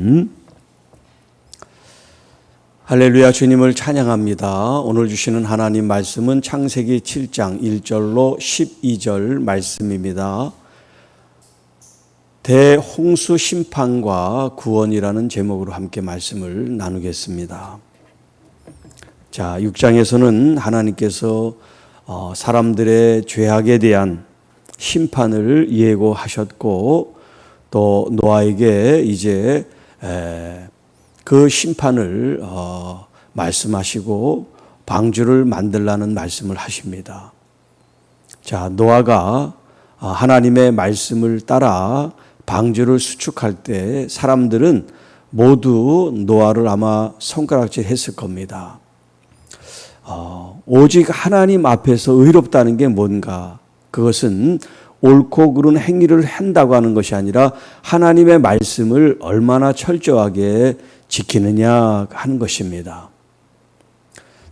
아멘. 할렐루야, 주님을 찬양합니다. 오늘 주시는 하나님 말씀은 창세기 7장 1절로 12절 말씀입니다. 대홍수 심판과 구원이라는 제목으로 함께 말씀을 나누겠습니다. 자, 6장에서는 하나님께서 사람들의 죄악에 대한 심판을 예고하셨고 또 노아에게 이제 그 심판을 말씀하시고 방주를 만들라는 말씀을 하십니다. 자, 노아가 하나님의 말씀을 따라 방주를 수축할 때 사람들은 모두 노아를 아마 손가락질 했을 겁니다. 오직 하나님 앞에서 의롭다는 게 뭔가? 그것은 옳고 그른 행위를 한다고 하는 것이 아니라 하나님의 말씀을 얼마나 철저하게 지키느냐 하는 것입니다.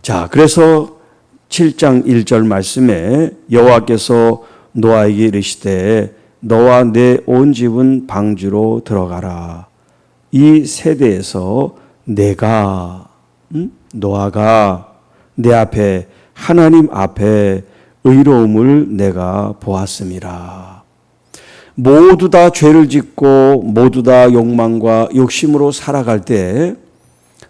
자, 그래서 7장 1절 말씀에 여호와께서 노아에게 이르시되 너와 내 온 집은 방주로 들어가라. 이 세대에서 내가 노아가 내 앞에 하나님 앞에 의로움을 내가 보았음이라. 모두 다 죄를 짓고 모두 다 욕망과 욕심으로 살아갈 때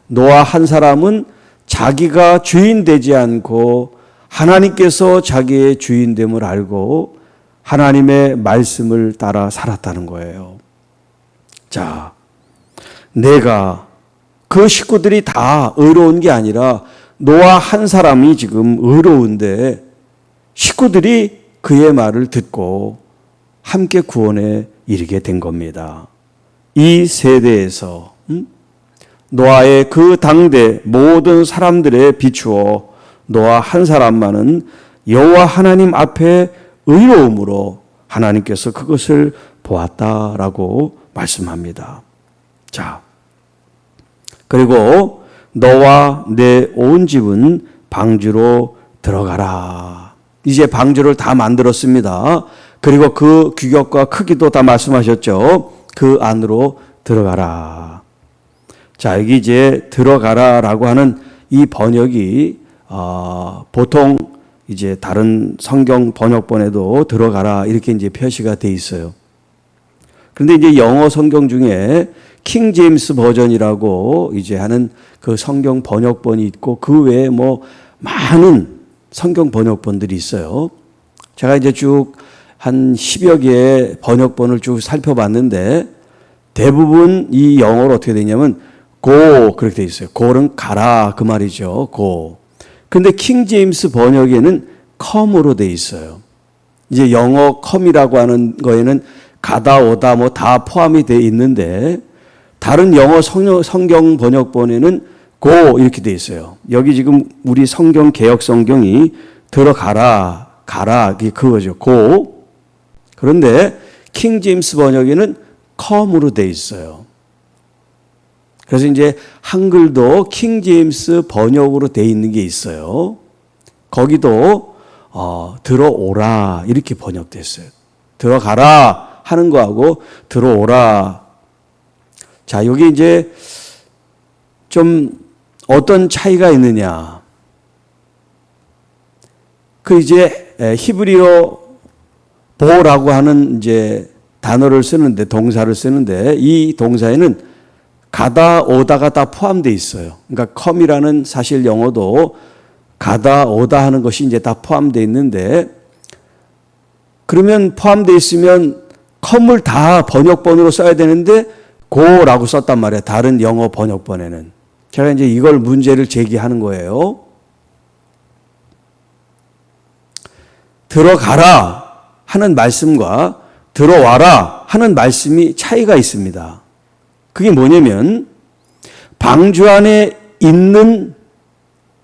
노아 한 사람은 자기가 주인 되지 않고 하나님께서 자기의 주인됨을 알고 하나님의 말씀을 따라 살았다는 거예요. 자, 내가 그 식구들이 다 의로운 게 아니라 노아 한 사람이 지금 의로운데 식구들이 그의 말을 듣고 함께 구원에 이르게 된 겁니다. 이 세대에서 노아의 그 당대 모든 사람들에 비추어 노아 한 사람만은 여호와 하나님 앞에 의로움으로 하나님께서 그것을 보았다라고 말씀합니다. 자, 그리고 너와 내 온 집은 방주로 들어가라. 이제 방주를 다 만들었습니다. 그리고 그 규격과 크기도 다 말씀하셨죠. 그 안으로 들어가라. 자, 여기 이제 들어가라라고 하는 이 번역이 보통 이제 다른 성경 번역본에도 들어가라 이렇게 이제 표시가 돼 있어요. 그런데 이제 영어 성경 중에 킹 제임스 버전이라고 이제 하는 그 성경 번역본이 있고 그 외에 뭐 많은 성경 번역본들이 있어요. 제가 이제 쭉 한 10여 개의 번역본을 쭉 살펴봤는데 대부분 이 영어로 어떻게 되냐면 go 그렇게 돼 있어요. go는 가라 그 말이죠. go. 근데 킹 제임스 번역에는 come으로 돼 있어요. 이제 영어 come이라고 하는 거에는 가다 오다 뭐 다 포함이 돼 있는데 다른 영어 성경 번역본에는 go 이렇게 돼 있어요. 여기 지금 우리 성경 개역 성경이 들어가라 가라 그거죠. go. 그런데 킹 제임스 번역에는 come으로 돼 있어요. 그래서 이제 한글도 킹 제임스 번역으로 돼 있는 게 있어요. 거기도 들어오라 이렇게 번역됐어요. 들어가라 하는 거하고 들어오라. 자, 여기 이제 좀 어떤 차이가 있느냐. 그 이제 히브리어 보라고 하는 이제 단어를 쓰는데 동사를 쓰는데 이 동사에는 가다 오다가 다 포함되어 있어요. 그러니까 come이라는 사실 영어도 가다 오다 하는 것이 이제 다 포함되어 있는데 그러면 포함되어 있으면 come을 다 번역본으로 써야 되는데 go라고 썼단 말이에요. 다른 영어 번역본에는. 제가 이제 이걸 문제를 제기하는 거예요. 들어가라 하는 말씀과 들어와라 하는 말씀이 차이가 있습니다. 그게 뭐냐면 방주 안에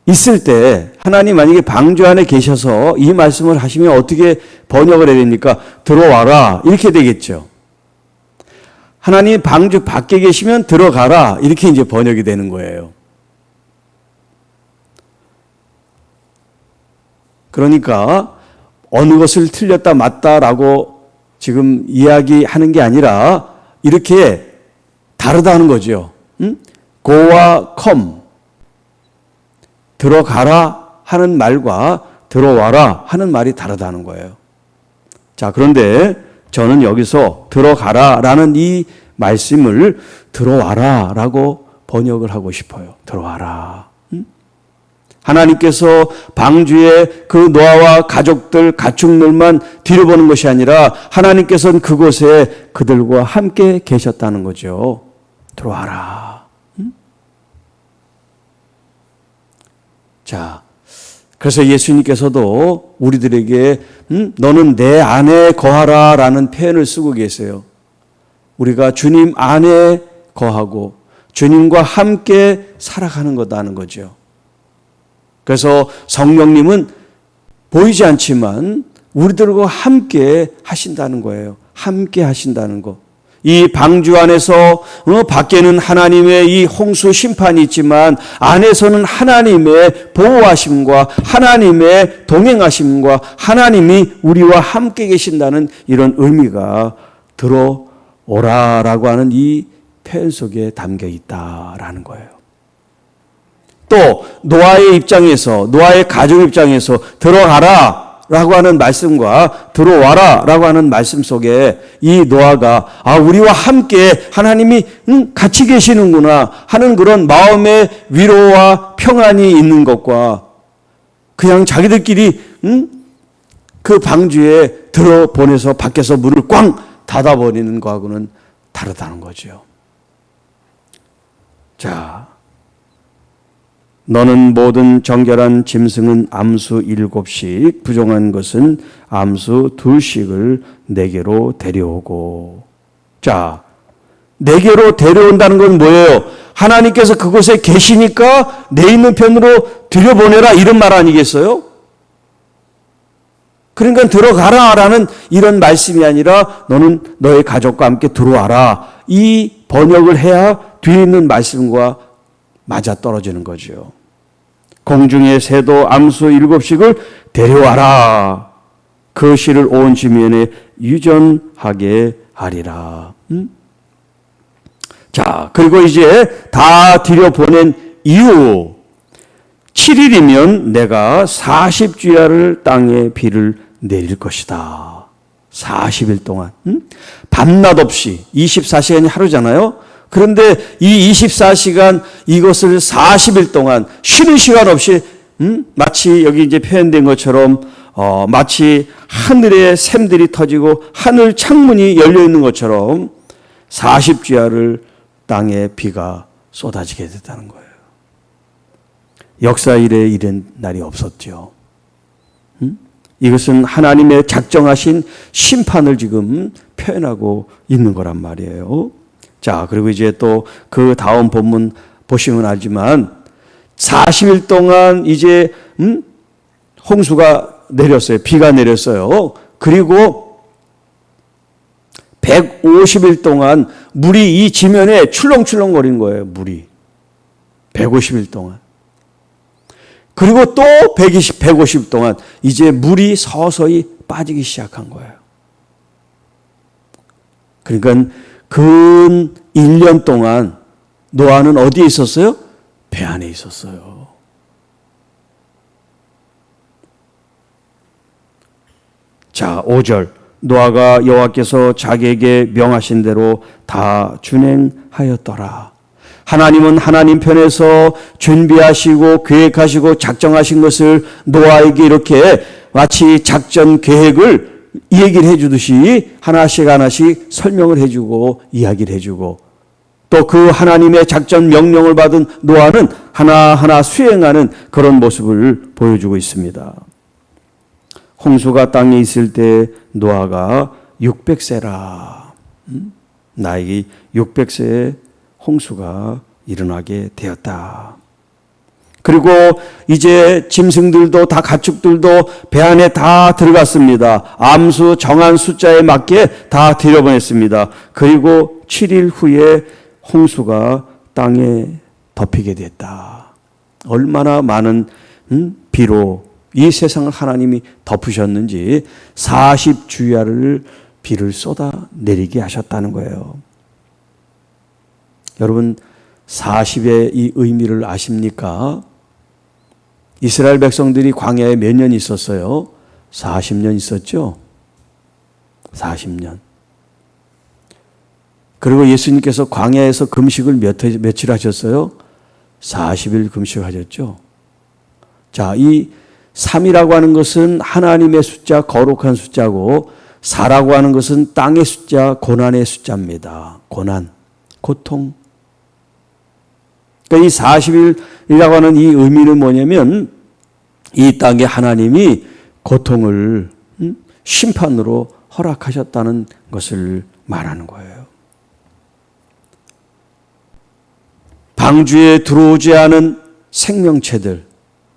있을 때 하나님 만약에 방주 안에 계셔서 이 말씀을 하시면 어떻게 번역을 해야 됩니까? 들어와라 이렇게 되겠죠. 하나님 방주 밖에 계시면 들어가라 이렇게 이제 번역이 되는 거예요. 그러니까 어느 것을 틀렸다 맞다라고 지금 이야기하는 게 아니라 이렇게 다르다는 거죠. go와 come, 들어가라 하는 말과 들어와라 하는 말이 다르다는 거예요. 자, 그런데 저는 여기서 들어가라라는 이 말씀을 들어와라라고 번역을 하고 싶어요. 들어와라. 하나님께서 방주에 그 노아와 가족들, 가축들만 들여보는 것이 아니라 하나님께서는 그곳에 그들과 함께 계셨다는 거죠. 들어와라. 자, 그래서 예수님께서도 우리들에게 너는 내 안에 거하라 라는 표현을 쓰고 계세요. 우리가 주님 안에 거하고 주님과 함께 살아가는 거다는 거죠. 그래서 성령님은 보이지 않지만 우리들과 함께 하신다는 거예요. 함께 하신다는 거. 이 방주 안에서 밖에는 하나님의 이 홍수 심판이 있지만 안에서는 하나님의 보호하심과 하나님의 동행하심과 하나님이 우리와 함께 계신다는 이런 의미가 들어오라라고 하는 이 표현 속에 담겨 있다라는 거예요. 또 노아의 입장에서, 노아의 가족 입장에서 들어가라 라고 하는 말씀과 들어와라 라고 하는 말씀 속에 이 노아가 우리와 함께 하나님이 같이 계시는구나 하는 그런 마음의 위로와 평안이 있는 것과 그냥 자기들끼리 그 방주에 들어보내서 밖에서 문을 꽝 닫아버리는 거하고는 다르다는 거죠. 자, 너는 모든 정결한 짐승은 암수 7씩, 부정한 것은 암수 2씩을 내게로 데려오고. 자, 내게로 데려온다는 건 뭐예요? 하나님께서 그곳에 계시니까 내 있는 편으로 들여보내라 이런 말 아니겠어요? 그러니까 들어가라라는 이런 말씀이 아니라 너는 너의 가족과 함께 들어와라. 이 번역을 해야 뒤에 있는 말씀과 맞아떨어지는 거죠. 공중의 새도 암수 7씩을 데려와라. 그 씨를 온 지면에 유전하게 하리라. 자, 그리고 이제 다 들여보낸 이후 7일이면 내가 40주야를 땅에 비를 내릴 것이다. 40일 동안. 밤낮 없이 24시간이 하루잖아요. 그런데 이 24시간 이것을 40일 동안 쉬는 시간 없이 마치 여기 이제 표현된 것처럼 마치 하늘에 샘들이 터지고 하늘 창문이 열려 있는 것처럼 40주야를 땅에 비가 쏟아지게 됐다는 거예요. 역사 이래 이런 날이 없었죠. 이것은 하나님의 작정하신 심판을 지금 표현하고 있는 거란 말이에요. 자, 그리고 이제 또 그 다음 본문 보시면 알지만 40일 동안 이제 홍수가 내렸어요. 비가 내렸어요. 그리고 150일 동안 물이 이 지면에 출렁출렁거린 거예요. 물이 150일 동안. 그리고 또 150일 동안 이제 물이 서서히 빠지기 시작한 거예요. 그러니까 근 1년 동안 노아는 어디에 있었어요? 배 안에 있었어요. 자, 5절. 노아가 여호와께서 자기에게 명하신 대로 다 준행하였더라. 하나님은 하나님 편에서 준비하시고 계획하시고 작정하신 것을 노아에게 이렇게 마치 작전 계획을 얘기를 해주듯이 하나씩 하나씩 설명을 해주고 이야기를 해주고 또 그 하나님의 작전 명령을 받은 노아는 하나하나 수행하는 그런 모습을 보여주고 있습니다. 홍수가 땅에 있을 때 노아가 600세라. 나에게 600세의 홍수가 일어나게 되었다. 그리고 이제 짐승들도 다 가축들도 배 안에 다 들어갔습니다. 암수 정한 숫자에 맞게 다 들여보냈습니다. 그리고 7일 후에 홍수가 땅에 덮이게 됐다. 얼마나 많은 비로 이 세상을 하나님이 덮으셨는지 40주야를 비를 쏟아 내리게 하셨다는 거예요. 여러분 40의 이 의미를 아십니까? 이스라엘 백성들이 광야에 몇 년 있었어요? 40년 있었죠? 40년. 그리고 예수님께서 광야에서 금식을 며칠 하셨어요? 40일 금식하셨죠? 자, 이 3이라고 하는 것은 하나님의 숫자, 거룩한 숫자고 4라고 하는 것은 땅의 숫자, 고난의 숫자입니다. 고난, 고통. 그러니까 이 40일이라고 하는 이 의미는 뭐냐면 이 땅에 하나님이 고통을 심판으로 허락하셨다는 것을 말하는 거예요. 방주에 들어오지 않은 생명체들,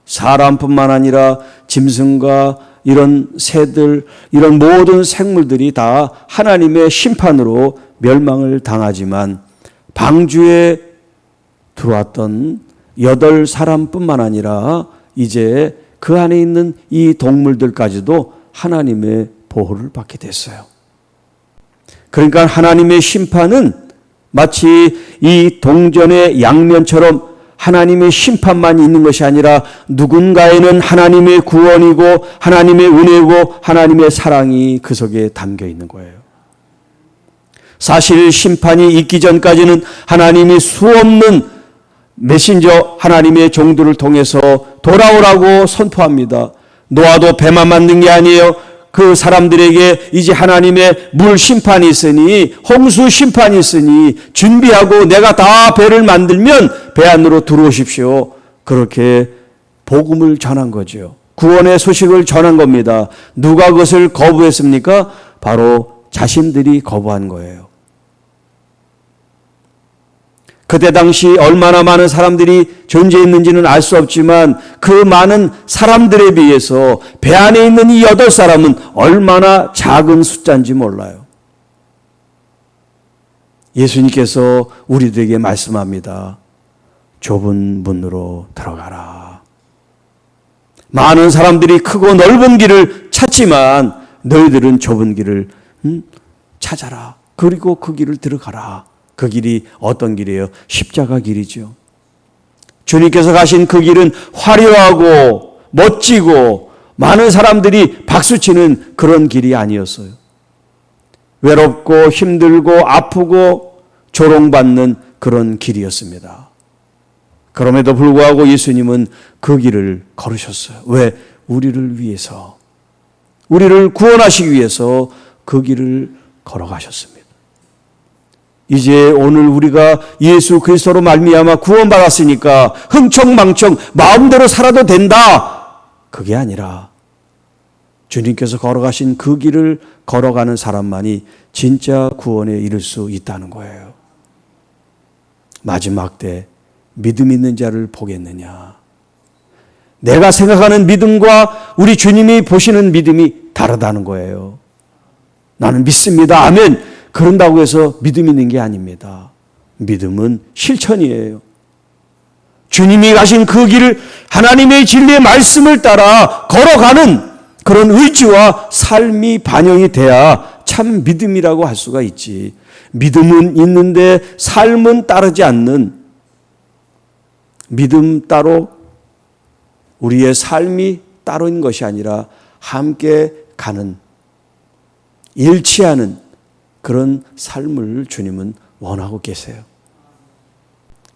사람뿐만 아니라 짐승과 이런 새들, 이런 모든 생물들이 다 하나님의 심판으로 멸망을 당하지만 방주에 들어왔던 8사람뿐만 아니라 이제 그 안에 있는 이 동물들까지도 하나님의 보호를 받게 됐어요. 그러니까 하나님의 심판은 마치 이 동전의 양면처럼 하나님의 심판만 있는 것이 아니라 누군가에는 하나님의 구원이고 하나님의 은혜고 하나님의 사랑이 그 속에 담겨 있는 거예요. 사실 심판이 있기 전까지는 하나님이 수없는 메신저 하나님의 종들을 통해서 돌아오라고 선포합니다. 노아도 배만 만든 게 아니에요. 그 사람들에게 이제 하나님의 물 심판이 있으니, 홍수 심판이 있으니 준비하고 내가 다 배를 만들면 배 안으로 들어오십시오. 그렇게 복음을 전한 거죠. 구원의 소식을 전한 겁니다. 누가 그것을 거부했습니까? 바로 자신들이 거부한 거예요. 그때 당시 얼마나 많은 사람들이 존재했는지는 알 수 없지만 그 많은 사람들에 비해서 배 안에 있는 이 8사람은 얼마나 작은 숫자인지 몰라요. 예수님께서 우리들에게 말씀합니다. 좁은 문으로 들어가라. 많은 사람들이 크고 넓은 길을 찾지만 너희들은 좁은 길을 찾아라. 그리고 그 길을 들어가라. 그 길이 어떤 길이에요? 십자가 길이죠. 주님께서 가신 그 길은 화려하고 멋지고 많은 사람들이 박수치는 그런 길이 아니었어요. 외롭고 힘들고 아프고 조롱받는 그런 길이었습니다. 그럼에도 불구하고 예수님은 그 길을 걸으셨어요. 왜? 우리를 위해서, 우리를 구원하시기 위해서 그 길을 걸어가셨습니다. 이제 오늘 우리가 예수 그리스도로 말미암아 구원받았으니까 흥청망청 마음대로 살아도 된다. 그게 아니라 주님께서 걸어가신 그 길을 걸어가는 사람만이 진짜 구원에 이를 수 있다는 거예요. 마지막 때 믿음 있는 자를 보겠느냐. 내가 생각하는 믿음과 우리 주님이 보시는 믿음이 다르다는 거예요. 나는 믿습니다. 아멘. 그런다고 해서 믿음 있는 게 아닙니다. 믿음은 실천이에요. 주님이 가신 그 길을 하나님의 진리의 말씀을 따라 걸어가는 그런 의지와 삶이 반영이 돼야 참 믿음이라고 할 수가 있지. 믿음은 있는데 삶은 따르지 않는, 믿음 따로 우리의 삶이 따로인 것이 아니라 함께 가는, 일치하는 그런 삶을 주님은 원하고 계세요.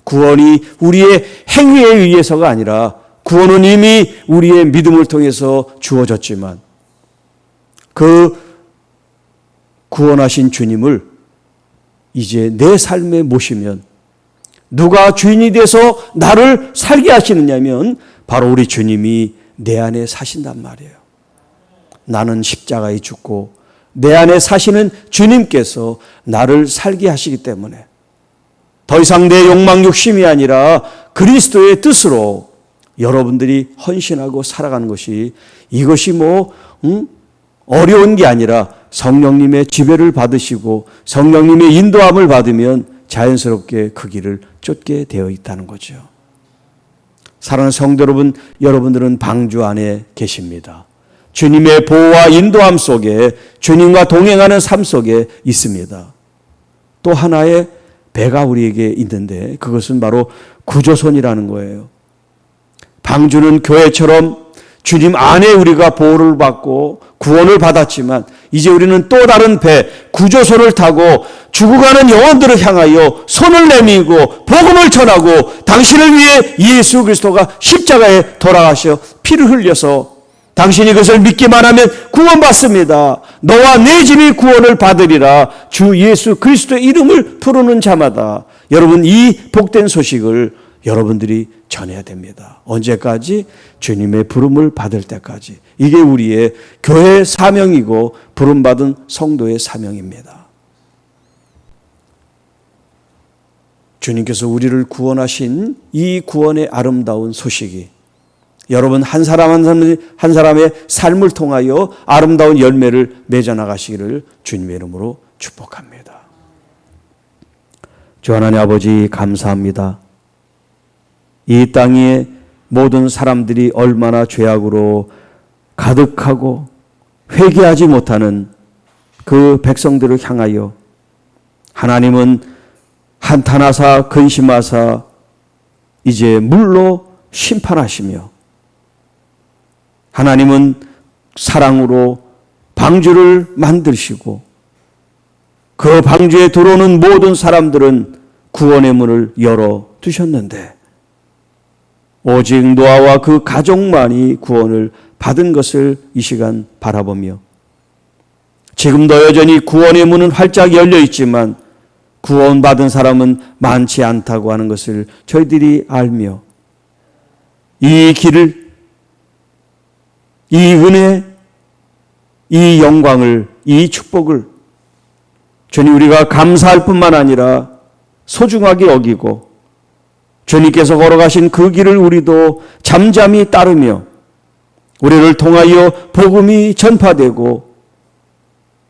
구원이 우리의 행위에 의해서가 아니라 구원은 이미 우리의 믿음을 통해서 주어졌지만 그 구원하신 주님을 이제 내 삶에 모시면 누가 주인이 돼서 나를 살게 하시느냐면 바로 우리 주님이 내 안에 사신단 말이에요. 나는 십자가에 죽고 내 안에 사시는 주님께서 나를 살게 하시기 때문에 더 이상 내 욕망 욕심이 아니라 그리스도의 뜻으로 여러분들이 헌신하고 살아가는 것이, 이것이 어려운 게 아니라 성령님의 지배를 받으시고 성령님의 인도함을 받으면 자연스럽게 그 길을 쫓게 되어 있다는 거죠. 사랑하는 성도 여러분, 여러분들은 방주 안에 계십니다. 주님의 보호와 인도함 속에, 주님과 동행하는 삶 속에 있습니다. 또 하나의 배가 우리에게 있는데 그것은 바로 구조선이라는 거예요. 방주는 교회처럼 주님 안에 우리가 보호를 받고 구원을 받았지만 이제 우리는 또 다른 배, 구조선을 타고 죽어가는 영혼들을 향하여 손을 내밀고 복음을 전하고 당신을 위해 예수 그리스도가 십자가에 돌아가셔 피를 흘려서 당신이 그것을 믿기만 하면 구원받습니다. 너와 내 집이 구원을 받으리라. 주 예수 그리스도의 이름을 부르는 자마다 여러분 이 복된 소식을 여러분들이 전해야 됩니다. 언제까지? 주님의 부름을 받을 때까지. 이게 우리의 교회의 사명이고 부름받은 성도의 사명입니다. 주님께서 우리를 구원하신 이 구원의 아름다운 소식이 여러분 한 사람 한 사람의 삶을 통하여 아름다운 열매를 맺어나가시기를 주님의 이름으로 축복합니다. 주 하나님 아버지 감사합니다. 이 땅의 모든 사람들이 얼마나 죄악으로 가득하고 회개하지 못하는 그 백성들을 향하여 하나님은 한탄하사 근심하사 이제 물로 심판하시며 하나님은 사랑으로 방주를 만드시고 그 방주에 들어오는 모든 사람들은 구원의 문을 열어 두셨는데 오직 노아와 그 가족만이 구원을 받은 것을 이 시간 바라보며 지금도 여전히 구원의 문은 활짝 열려 있지만 구원받은 사람은 많지 않다고 하는 것을 저희들이 알며 이 길을, 이 은혜, 이 영광을, 이 축복을 주님 우리가 감사할 뿐만 아니라 소중하게 여기고 주님께서 걸어가신 그 길을 우리도 잠잠히 따르며 우리를 통하여 복음이 전파되고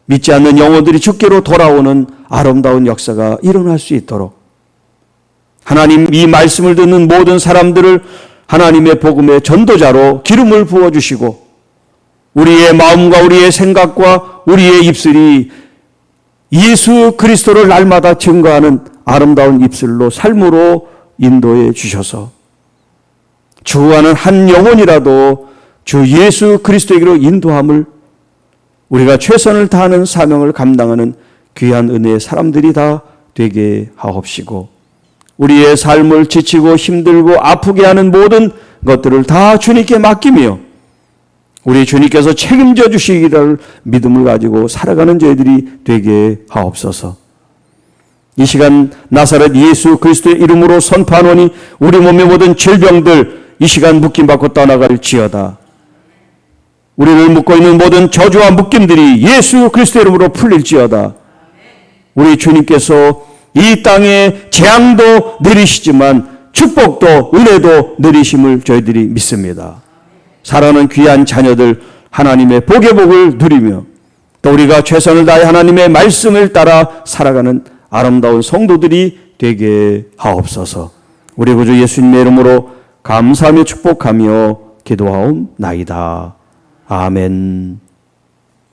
믿지 않는 영혼들이 주께로 돌아오는 아름다운 역사가 일어날 수 있도록 하나님 이 말씀을 듣는 모든 사람들을 하나님의 복음의 전도자로 기름을 부어주시고 우리의 마음과 우리의 생각과 우리의 입술이 예수 그리스도를 날마다 증거하는 아름다운 입술로 삶으로 인도해 주셔서 주와는 한 영혼이라도 주 예수 그리스도에게로 인도함을 우리가 최선을 다하는 사명을 감당하는 귀한 은혜의 사람들이 다 되게 하옵시고 우리의 삶을 지치고 힘들고 아프게 하는 모든 것들을 다 주님께 맡기며 우리 주님께서 책임져 주시기를 믿음을 가지고 살아가는 저희들이 되게 하옵소서. 이 시간 나사렛 예수 그리스도의 이름으로 선포하노니 우리 몸의 모든 질병들 이 시간 묶임받고 떠나갈지어다. 우리를 묶고 있는 모든 저주와 묶임들이 예수 그리스도의 이름으로 풀릴지어다. 우리 주님께서 이 땅에 재앙도 내리시지만 축복도 은혜도 내리심을 저희들이 믿습니다. 사랑하는 귀한 자녀들 하나님의 복의 복을 누리며 또 우리가 최선을 다해 하나님의 말씀을 따라 살아가는 아름다운 성도들이 되게 하옵소서. 우리 구주 예수님의 이름으로 감사하며 축복하며 기도하옵나이다. 아멘.